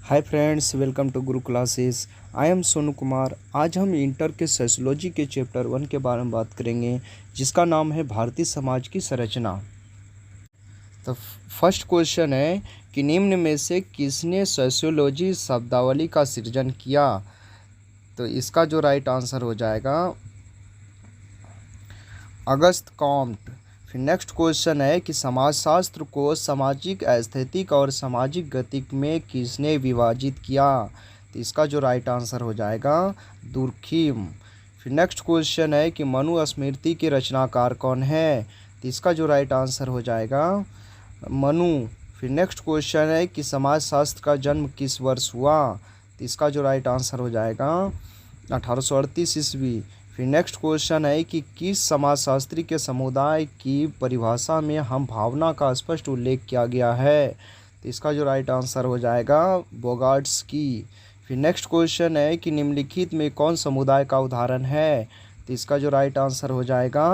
Hi friends, welcome to Guru classes. I am Sonu Kumar. आज हम inter के सोशियोलॉजी के चैप्टर 1 के बारे में बात करेंगे, जिसका नाम है भारतीय समाज की संरचना। तो फर्स्ट क्वेश्चन है कि निम्न में से किसने सोशियोलॉजी शब्दावली का सृजन किया। तो इसका जो राइट आंसर हो जाएगा अगस्त कॉम्ट। फिर नेक्स्ट क्वेश्चन है कि समाजशास्त्र को सामाजिक, एस्थेटिक और सामाजिक गति में किसने विभाजित किया। तो इसका जो राइट आंसर हो जाएगा दुर्खिम। फिर नेक्स्ट क्वेश्चन है कि मनुस्मृति के रचनाकार कौन है। तो इसका जो राइट आंसर हो जाएगा मनु। फिर नेक्स्ट क्वेश्चन है कि समाजशास्त्र का जन्म किस वर्ष हुआ। तो इसका जो राइट आंसर हो जाएगा 1838 ईस्वी। फिर नेक्स्ट क्वेश्चन है कि किस समाजशास्त्री के समुदाय की परिभाषा में हम भावना का स्पष्ट उल्लेख किया गया है। तो इसका जो राइट आंसर हो जाएगा बोगाट्स्की। फिर नेक्स्ट क्वेश्चन है कि निम्नलिखित में कौन समुदाय का उदाहरण है। तो इसका जो राइट आंसर हो जाएगा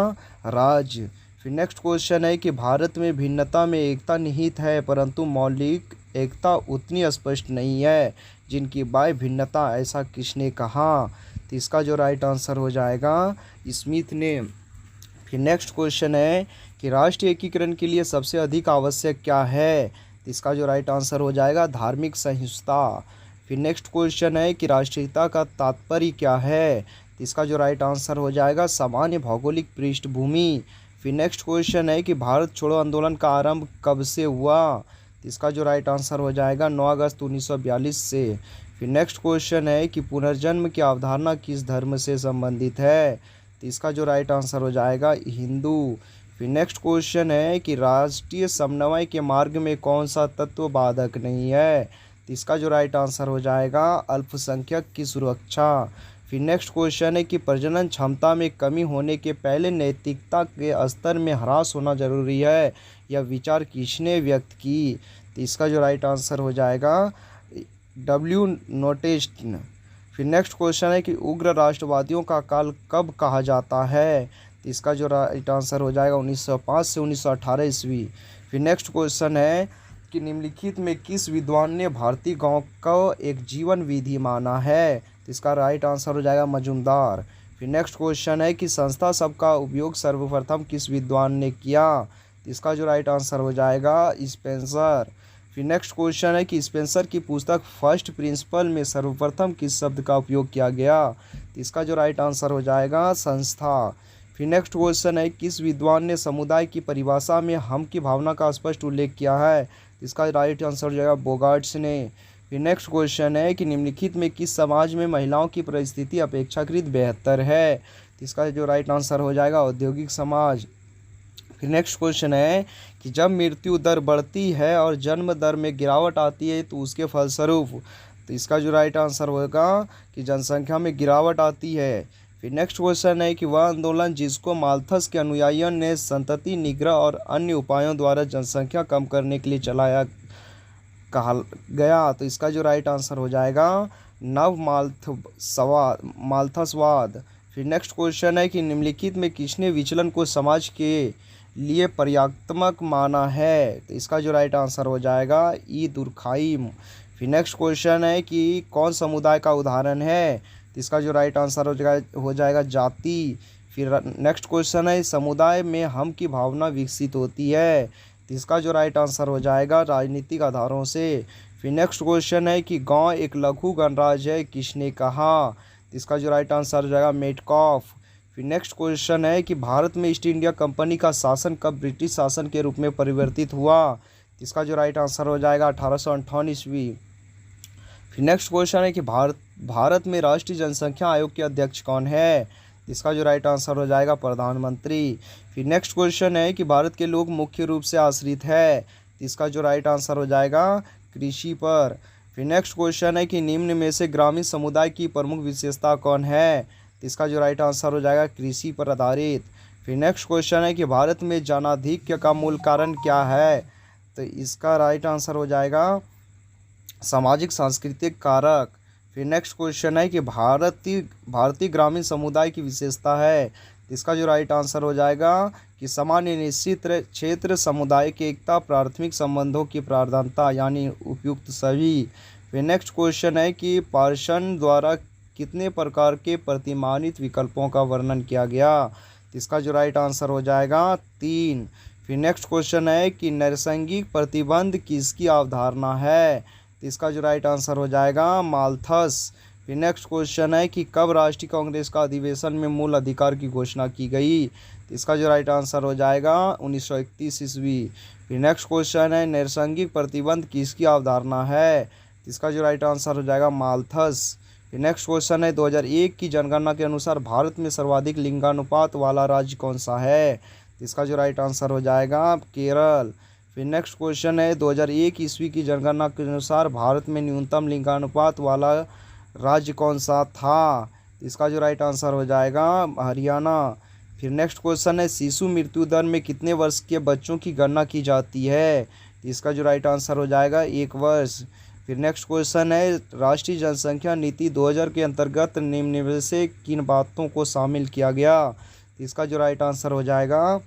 राज्य। फिर नेक्स्ट क्वेश्चन है कि भारत में भिन्नता में एकता निहित है, परंतु मौलिक एकता उतनी स्पष्ट नहीं है जिनकी बाह्य भिन्नता, ऐसा किसने कहा। तो इसका जो राइट आंसर हो जाएगा स्मिथ ने। फिर नेक्स्ट क्वेश्चन है कि राष्ट्रीय एकीकरण के लिए सबसे अधिक आवश्यक क्या है। तो इसका जो राइट आंसर हो जाएगा धार्मिक सहिष्णुता। फिर नेक्स्ट क्वेश्चन है कि राष्ट्रीयता का तात्पर्य क्या है। तो इसका जो राइट आंसर हो जाएगा सामान्य भौगोलिक पृष्ठभूमि। फिर नेक्स्ट क्वेश्चन है कि भारत छोड़ो आंदोलन का आरंभ कब से हुआ। तो इसका जो राइट आंसर हो जाएगा 9 अगस्त 1942 से। फिर नेक्स्ट क्वेश्चन है कि पुनर्जन्म की अवधारणा किस धर्म से संबंधित है। तो इसका जो राइट आंसर हो जाएगा हिंदू। फिर नेक्स्ट क्वेश्चन है कि राष्ट्रीय समन्वय के मार्ग में कौन सा तत्व बाधक नहीं है। तो इसका जो राइट आंसर हो जाएगा अल्पसंख्यक की सुरक्षा। फिर नेक्स्ट क्वेश्चन है कि प्रजनन क्षमता में कमी होने के पहले नैतिकता के स्तर में ह्रास होना जरूरी है, यह विचार किसने व्यक्त की। तो इसका जो राइट आंसर हो जाएगा डब्ल्यू नोटेस्टन। फिर नेक्स्ट क्वेश्चन है कि उग्र राष्ट्रवादियों का काल कब कहा जाता है। तो इसका जो राइट आंसर हो जाएगा 1905 से 1918 ईस्वी। फिर नेक्स्ट क्वेश्चन है कि निम्नलिखित में किस विद्वान ने भारतीय गांव को एक जीवन विधि माना है। तो इसका राइट आंसर हो जाएगा मजूमदार। फिर नेक्स्ट क्वेश्चन है कि संस्था सबका उपयोग सर्वप्रथम किस विद्वान ने किया। तो इसका जो राइट आंसर हो जाएगा स्पेंसर। फिर नेक्स्ट क्वेश्चन है कि स्पेंसर की पुस्तक फर्स्ट प्रिंसिपल में सर्वप्रथम किस शब्द का उपयोग किया गया। तो इसका जो राइट आंसर हो जाएगा संस्था। फिर नेक्स्ट क्वेश्चन है किस विद्वान ने समुदाय की परिभाषा में हम की भावना का स्पष्ट उल्लेख किया है। तो इसका राइट आंसर हो जाएगा बोगाट्स ने। फिर नेक्स्ट क्वेश्चन है कि निम्नलिखित में किस समाज में महिलाओं की परिस्थिति अपेक्षाकृत बेहतर है। तो इसका जो राइट आंसर हो जाएगा औद्योगिक समाज। फिर नेक्स्ट क्वेश्चन है कि जब मृत्यु दर बढ़ती है और जन्म दर में गिरावट आती है तो उसके फलस्वरूप। तो इसका जो राइट आंसर होगा कि जनसंख्या में गिरावट आती है। फिर नेक्स्ट क्वेश्चन है कि वह आंदोलन जिसको माल्थस के अनुयायियों ने संतति निग्रह और अन्य उपायों द्वारा जनसंख्या कम करने के लिए चलाया कहा गया। तो इसका जो राइट आंसर हो जाएगा नव माल्थसवाद। फिर नेक्स्ट क्वेश्चन है कि निम्नलिखित में किसने विचलन को समाज के लिए पर्याप्तमक माना है। तो इसका जो राइट आंसर हो जाएगा ई दुर्खाइम। फिर नेक्स्ट क्वेश्चन है कि कौन समुदाय का उदाहरण है। तो इसका जो राइट आंसर हो जाएगा जाति। फिर नेक्स्ट क्वेश्चन है समुदाय में हम की भावना विकसित होती है। तो इसका जो राइट आंसर हो जाएगा राजनीतिक आधारों से। फिर नेक्स्ट क्वेश्चन है कि गांव एक लघु गणराज्य है, किसने कहा। तो इसका जो राइट आंसर हो जाएगा मेटकॉफ। फिर नेक्स्ट क्वेश्चन है कि भारत में ईस्ट इंडिया कंपनी का शासन कब ब्रिटिश शासन के रूप में परिवर्तित हुआ। तो इसका जो राइट आंसर हो जाएगा 1858 ईस्वी। फिर नेक्स्ट क्वेश्चन है कि भारत में राष्ट्रीय जनसंख्या आयोग के अध्यक्ष कौन है। इसका जो राइट आंसर हो जाएगा प्रधानमंत्री। फिर नेक्स्ट क्वेश्चन है कि भारत के लोग मुख्य रूप से आश्रित है। इसका जो राइट आंसर हो जाएगा कृषि पर। फिर नेक्स्ट क्वेश्चन है कि निम्न में से ग्रामीण समुदाय की प्रमुख विशेषता कौन है। इसका जो राइट आंसर हो जाएगा कृषि पर आधारित। फिर नेक्स्ट क्वेश्चन है कि भारत में जनाधिक्य का मूल कारण क्या है। तो इसका राइट आंसर हो जाएगा सामाजिक सांस्कृतिक कारक। फिर नेक्स्ट क्वेश्चन है कि भारतीय ग्रामीण समुदाय की विशेषता है। इसका जो राइट आंसर हो जाएगा कि सामान्य निश्चित क्षेत्र समुदाय की एकता, प्राथमिक संबंधों की प्राधान्यता यानी उपयुक्त सभी। फिर नेक्स्ट क्वेश्चन है कि पार्सन द्वारा कितने प्रकार के प्रतिमानित विकल्पों का वर्णन किया गया। इसका जो राइट आंसर हो जाएगा 3। फिर नेक्स्ट क्वेश्चन है कि नैसर्गिक प्रतिबंध किसकी अवधारणा है। इसका जो राइट आंसर हो जाएगा माल्थस। फिर नेक्स्ट क्वेश्चन है कि कब राष्ट्रीय कांग्रेस का अधिवेशन में मूल अधिकार की घोषणा की गई। इसका जो राइट आंसर हो जाएगा 1931 ईस्वी। फिर नेक्स्ट क्वेश्चन है नैसर्गिक प्रतिबंध किसकी अवधारणा है। इसका जो राइट आंसर हो जाएगा माल्थस। फिर नेक्स्ट क्वेश्चन है 2001 की जनगणना के अनुसार भारत में सर्वाधिक लिंगानुपात वाला राज्य कौन सा है। इसका जो राइट आंसर हो जाएगा केरल। फिर नेक्स्ट क्वेश्चन है 2001 ईस्वी की जनगणना के अनुसार भारत में न्यूनतम लिंगानुपात वाला राज्य कौन सा था। इसका जो राइट आंसर हो जाएगा हरियाणा। फिर नेक्स्ट क्वेश्चन है शिशु मृत्यु दर में कितने वर्ष के बच्चों की गणना की जाती है। इसका जो राइट आंसर हो जाएगा 1 वर्ष। फिर नेक्स्ट क्वेश्चन है राष्ट्रीय जनसंख्या नीति 2000 के अंतर्गत निम्न में से किन बातों को शामिल किया गया। इसका जो राइट आंसर हो जाएगा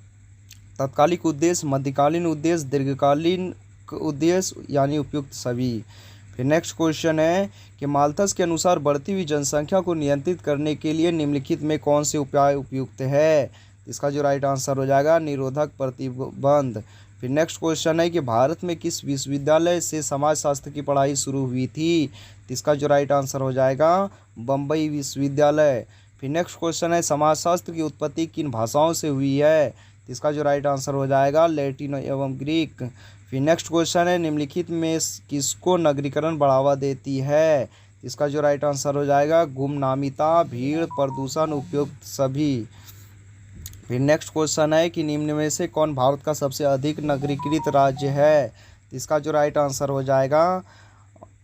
तत्कालिक उद्देश्य, मध्यकालीन उद्देश्य, दीर्घकालीन उद्देश्य यानी उपयुक्त सभी। फिर नेक्स्ट क्वेश्चन है कि माल्थस के अनुसार बढ़ती हुई जनसंख्या को नियंत्रित करने के लिए निम्नलिखित में कौन से उपाय उपयुक्त है। इसका जो राइट आंसर हो जाएगा निरोधक प्रतिबंध। फिर नेक्स्ट क्वेश्चन है कि भारत में किस विश्वविद्यालय से समाजशास्त्र की पढ़ाई शुरू हुई थी। इसका जो राइट आंसर हो जाएगा बम्बई विश्वविद्यालय। फिर नेक्स्ट क्वेश्चन है समाजशास्त्र की उत्पत्ति किन भाषाओं से हुई है। इसका जो राइट आंसर हो जाएगा लैटिन एवं ग्रीक। फिर नेक्स्ट क्वेश्चन है निम्नलिखित में किसको नगरीकरण बढ़ावा देती है। इसका जो राइट आंसर हो जाएगा गुमनामीता, भीड़, प्रदूषण, उपयुक्त सभी। फिर नेक्स्ट क्वेश्चन है कि निम्न में से कौन भारत का सबसे अधिक नगरीकृत राज्य है। इसका जो राइट आंसर हो जाएगा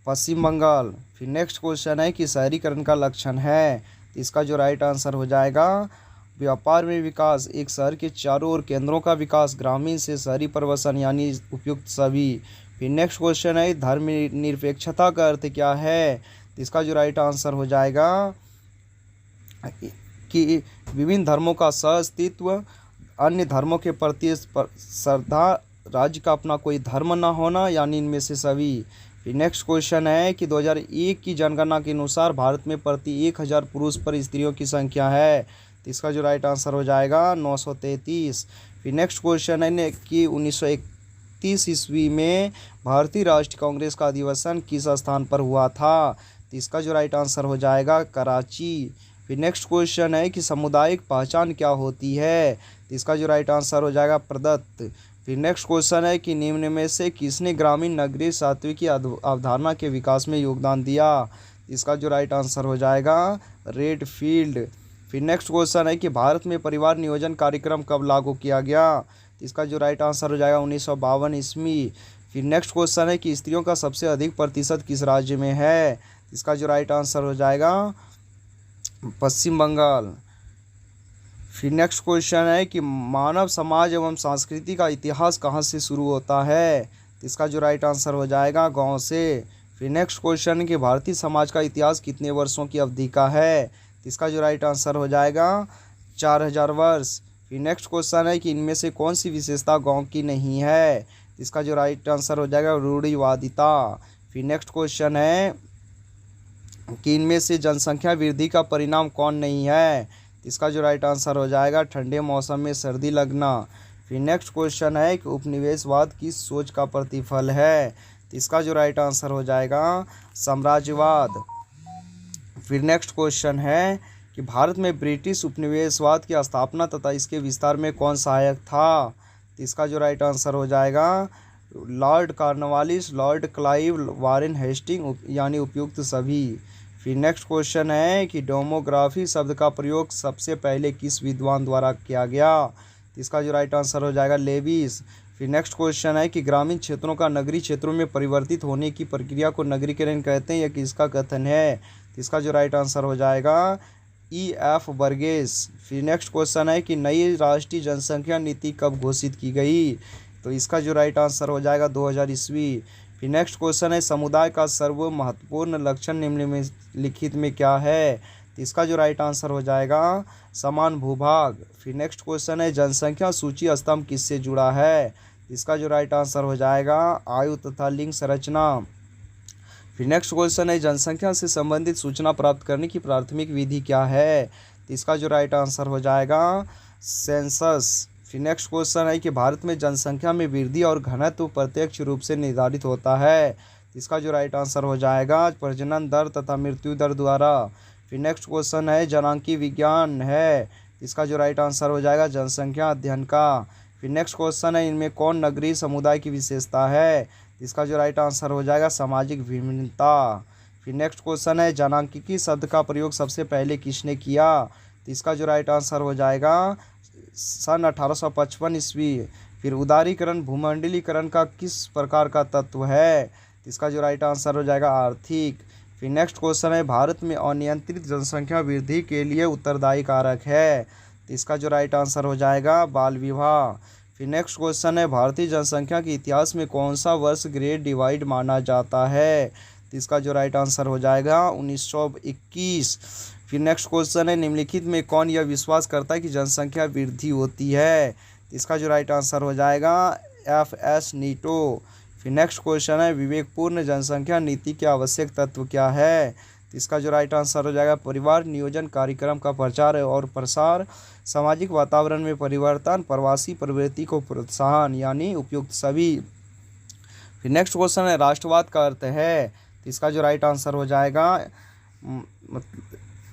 पश्चिम बंगाल। फिर नेक्स्ट क्वेश्चन है कि शहरीकरण का लक्षण है। इसका जो राइट आंसर हो जाएगा व्यापार में विकास, एक शहर के चारों ओर केंद्रों का विकास, ग्रामीण से शहरी परिवर्तन यानी उपयुक्त सभी। फिर नेक्स्ट क्वेश्चन है धर्मनिरपेक्षता का अर्थ क्या है। इसका जो राइट आंसर हो जाएगा कि विभिन्न धर्मों का सहअस्तित्व, अन्य धर्मों के प्रति श्रद्धा, राज्य का अपना कोई धर्म न होना यानी इनमें से सभी। फिर नेक्स्ट क्वेश्चन है कि 2001 की जनगणना के अनुसार भारत में प्रति 1000 पुरुष पर स्त्रियों की संख्या है। तो इसका जो राइट आंसर हो जाएगा 933। फिर नेक्स्ट क्वेश्चन है कि 1931 ईस्वी में भारतीय राष्ट्रीय कांग्रेस का अधिवेशन किस स्थान पर हुआ था। तो इसका जो राइट आंसर हो जाएगा कराची। फिर नेक्स्ट क्वेश्चन है कि सामुदायिक पहचान क्या होती है। तो इसका जो राइट आंसर हो जाएगा प्रदत्त। फिर नेक्स्ट क्वेश्चन है कि निम्न में से किसने ग्रामीण नगरीय सात्विकी अवधारणा के विकास में योगदान दिया। इसका जो राइट आंसर हो जाएगा रेडफील्ड। फिर नेक्स्ट क्वेश्चन है कि भारत में परिवार नियोजन कार्यक्रम कब लागू किया गया। इसका जो राइट आंसर हो जाएगा 1952 ईस्वी। फिर नेक्स्ट क्वेश्चन है कि स्त्रियों का सबसे अधिक प्रतिशत किस राज्य में है। इसका जो राइट आंसर हो जाएगा पश्चिम बंगाल। फिर नेक्स्ट क्वेश्चन है कि मानव समाज एवं संस्कृति का इतिहास कहाँ से शुरू होता है। इसका जो राइट आंसर हो जाएगा गांव से। फिर नेक्स्ट क्वेश्चन है कि भारतीय समाज का इतिहास कितने वर्षों की अवधि का है। इसका जो राइट आंसर हो जाएगा 4000 वर्ष। फिर नेक्स्ट क्वेश्चन है कि इनमें से कौन सी विशेषता गाँव की नहीं है। इसका जो राइट आंसर हो जाएगा रूढ़िवादिता। फिर नेक्स्ट क्वेश्चन है कि इनमें से जनसंख्या वृद्धि का परिणाम कौन नहीं है। इसका जो राइट आंसर हो जाएगा ठंडे मौसम में सर्दी लगना। फिर नेक्स्ट क्वेश्चन है कि उपनिवेशवाद किस सोच का प्रतिफल है। इसका जो राइट आंसर हो जाएगा साम्राज्यवाद। फिर नेक्स्ट क्वेश्चन है कि भारत में ब्रिटिश उपनिवेशवाद की स्थापना तथा इसके विस्तार में कौन सहायक था। इसका जो राइट आंसर हो जाएगा Lord Cornwallis, Lord Clive, Warren Hasting यानी उपयुक्त सभी। फिर नेक्स्ट क्वेश्चन है कि डेमोग्राफी शब्द का प्रयोग सबसे पहले किस विद्वान द्वारा किया गया। इसका जो राइट आंसर हो जाएगा लेविस। फिर नेक्स्ट क्वेश्चन है कि ग्रामीण क्षेत्रों का नगरीय क्षेत्रों में परिवर्तित होने की प्रक्रिया को नगरीकरण कहते हैं या किसका कथन है। इसका जो राइट आंसर हो जाएगा E.F. वर्गेस। फिर नेक्स्ट क्वेश्चन है कि नई राष्ट्रीय जनसंख्या नीति कब घोषित की गई। तो इसका जो राइट आंसर हो जाएगा 2000 ईस्वी। फिर नेक्स्ट क्वेश्चन है समुदाय का सर्व महत्वपूर्ण लक्षण निम्न में लिखित में क्या है। तो इसका जो राइट आंसर हो जाएगा समान भूभाग। फिर नेक्स्ट क्वेश्चन है जनसंख्या सूची स्तंभ किससे जुड़ा है। इसका जो राइट आंसर हो जाएगा आयु तथा लिंग संरचना। फिर नेक्स्ट क्वेश्चन है जनसंख्या से संबंधित सूचना प्राप्त करने की प्राथमिक विधि क्या है, तो इसका जो राइट आंसर हो जाएगा सेंसस। फिर नेक्स्ट क्वेश्चन है कि भारत में जनसंख्या में वृद्धि और घनत्व प्रत्यक्ष रूप से निर्धारित होता है, तो इसका जो राइट आंसर हो जाएगा प्रजनन दर तथा मृत्यु दर द्वारा। फिर नेक्स्ट क्वेश्चन है जनांकी विज्ञान है, इसका जो राइट आंसर हो जाएगा जनसंख्या अध्ययन का। फिर नेक्स्ट क्वेश्चन है इनमें कौन नगरीय समुदाय की विशेषता है, इसका जो राइट आंसर हो जाएगा सामाजिक भिन्नता। फिर नेक्स्ट क्वेश्चन है जनांकिकी शब्द का प्रयोग सबसे पहले किसने किया, तो इसका जो राइट आंसर हो जाएगा सन 1855 ईस्वी। फिर उदारीकरण भूमंडलीकरण का किस प्रकार का तत्व है, तो इसका जो राइट आंसर हो जाएगा आर्थिक। फिर नेक्स्ट क्वेश्चन है भारत में अनियंत्रित जनसंख्या वृद्धि के लिए उत्तरदायी कारक है, तो इसका जो राइट आंसर हो जाएगा बाल विवाह। फिर नेक्स्ट क्वेश्चन है भारतीय जनसंख्या के इतिहास में कौन सा वर्ष ग्रेट डिवाइड माना जाता है, तो इसका जो राइट आंसर हो जाएगा 1921। फिर नेक्स्ट क्वेश्चन है निम्नलिखित में कौन यह विश्वास करता है कि जनसंख्या वृद्धि होती है, तो इसका जो राइट आंसर हो जाएगा FS नीटो। फिर नेक्स्ट क्वेश्चन है विवेकपूर्ण जनसंख्या नीति के आवश्यक तत्व क्या है, तो इसका जो राइट आंसर हो जाएगा परिवार नियोजन कार्यक्रम का प्रचार और प्रसार, सामाजिक वातावरण में परिवर्तन, प्रवासी प्रवृत्ति को प्रोत्साहन, यानी उपयुक्त सभी। फिर नेक्स्ट क्वेश्चन है राष्ट्रवाद का अर्थ है, तो इसका जो राइट आंसर हो जाएगा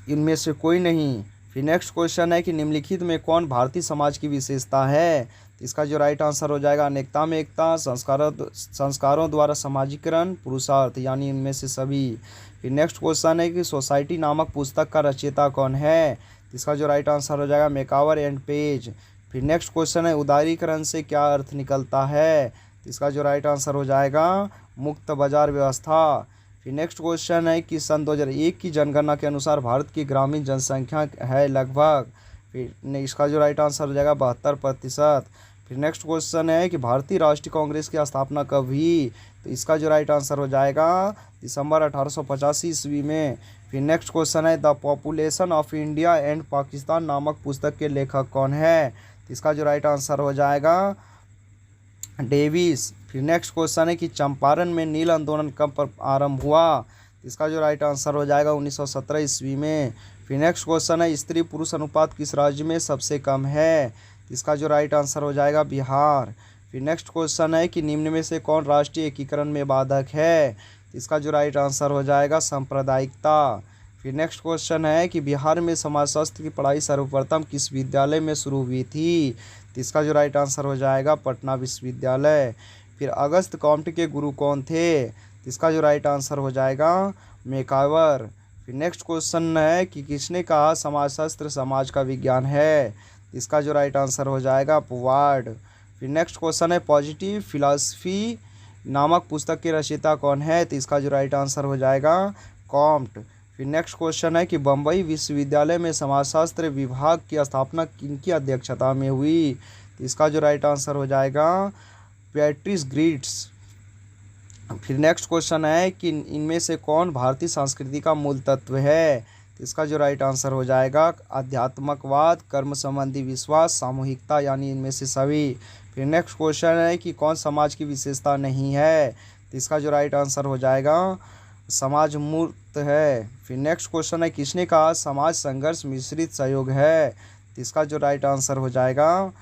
इनमें से कोई नहीं। फिर नेक्स्ट क्वेश्चन है कि निम्नलिखित में कौन भारतीय समाज की विशेषता है, तो इसका जो राइट आंसर हो जाएगा अनेकता में एकता, संस्कारों द्वारा समाजीकरण, पुरुषार्थ, यानी इनमें से सभी। फिर नेक्स्ट क्वेश्चन है कि सोसाइटी नामक पुस्तक का रचयिता कौन है, तो इसका जो राइट आंसर हो जाएगा मैकावर एंड पेज। फिर नेक्स्ट क्वेश्चन है उदारीकरण से क्या अर्थ निकलता है, तो इसका जो राइट आंसर हो जाएगा मुक्त बाजार व्यवस्था। फिर नेक्स्ट क्वेश्चन है कि सन 2001 की जनगणना के अनुसार भारत की ग्रामीण जनसंख्या है लगभग, फिर इसका जो राइट आंसर हो जाएगा 72%। फिर नेक्स्ट क्वेश्चन है कि भारतीय राष्ट्रीय कांग्रेस की स्थापना कब हुई, तो इसका जो राइट आंसर हो जाएगा दिसंबर 1885 ईस्वी में। फिर नेक्स्ट क्वेश्चन है the population of India and Pakistan नामक पुस्तक के लेखक कौन है, तो इसका जो राइट आंसर हो जाएगा डेविस। फिर नेक्स्ट क्वेश्चन है कि चंपारण में नील आंदोलन कब आरंभ हुआ, इसका जो राइट आंसर हो जाएगा 1917 ईस्वी में। फिर नेक्स्ट क्वेश्चन है स्त्री पुरुष अनुपात किस राज्य में सबसे कम है, इसका जो राइट आंसर हो जाएगा बिहार। फिर नेक्स्ट क्वेश्चन है कि निम्न में से कौन राष्ट्रीय एकीकरण में बाधक है, इसका जो राइट आंसर हो जाएगा सांप्रदायिकता। फिर नेक्स्ट क्वेश्चन है कि बिहार में समाजशास्त्र की पढ़ाई सर्वप्रथम किस विद्यालय में शुरू हुई थी, तो इसका जो राइट आंसर हो जाएगा पटना विश्वविद्यालय। फिर अगस्त कॉम्ट के गुरु कौन थे, तो इसका जो राइट आंसर हो जाएगा मैकावर। फिर नेक्स्ट क्वेश्चन है कि किसने कहा समाजशास्त्र समाज का विज्ञान है, इसका जो राइट आंसर हो जाएगा पुवार्ड। फिर नेक्स्ट क्वेश्चन है पॉजिटिव फिलॉसफी नामक पुस्तक के रचयिता कौन है, तो इसका जो राइट आंसर हो जाएगा कॉम्ट। फिर नेक्स्ट क्वेश्चन है कि बम्बई विश्वविद्यालय में समाजशास्त्र विभाग की स्थापना किनकी अध्यक्षता में हुई, तो इसका जो राइट आंसर हो जाएगा पैट्रिस ग्रिड्स। फिर नेक्स्ट क्वेश्चन है कि इनमें से कौन भारतीय संस्कृति का मूल तत्व है, तो इसका जो राइट आंसर हो जाएगा आध्यात्मकवाद, कर्म संबंधी विश्वास, सामूहिकता, यानी इनमें से सभी। फिर नेक्स्ट क्वेश्चन है कि कौन समाज की विशेषता नहीं है, तो इसका जो राइट आंसर हो जाएगा समाज मूर्त है। फिर नेक्स्ट क्वेश्चन है किसने कहा समाज संघर्ष मिश्रित सहयोग है, तो इसका जो राइट आंसर हो जाएगा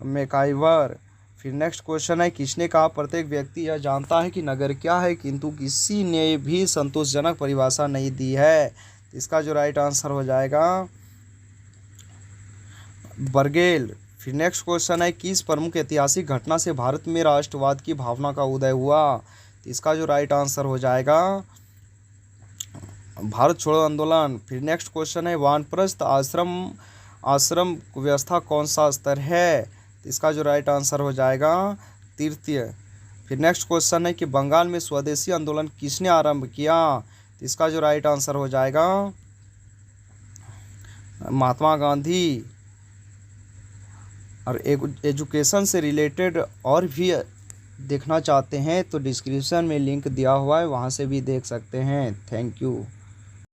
मैकाइवर। फिर नेक्स्ट क्वेश्चन है किसने कहा प्रत्येक व्यक्ति यह जानता है कि नगर क्या है किंतु किसी ने भी संतोषजनक परिभाषा नहीं दी है, तो इसका जो राइट आंसर हो जाएगा बर्गेल। फिर नेक्स्ट क्वेश्चन है किस प्रमुख ऐतिहासिक घटना से भारत में राष्ट्रवाद की भावना का उदय हुआ, तो इसका जो राइट आंसर हो जाएगा भारत छोड़ो आंदोलन। फिर नेक्स्ट क्वेश्चन है वानप्रस्थ आश्रम व्यवस्था कौन सा स्तर है, तो इसका जो राइट आंसर हो जाएगा तृतीय। फिर नेक्स्ट क्वेश्चन है कि बंगाल में स्वदेशी आंदोलन किसने आरंभ किया, तो इसका जो राइट आंसर हो जाएगा महात्मा गांधी। और एजुकेशन से रिलेटेड और भी देखना चाहते हैं तो डिस्क्रिप्शन में लिंक दिया हुआ है, वहाँ से भी देख सकते हैं। Thank you.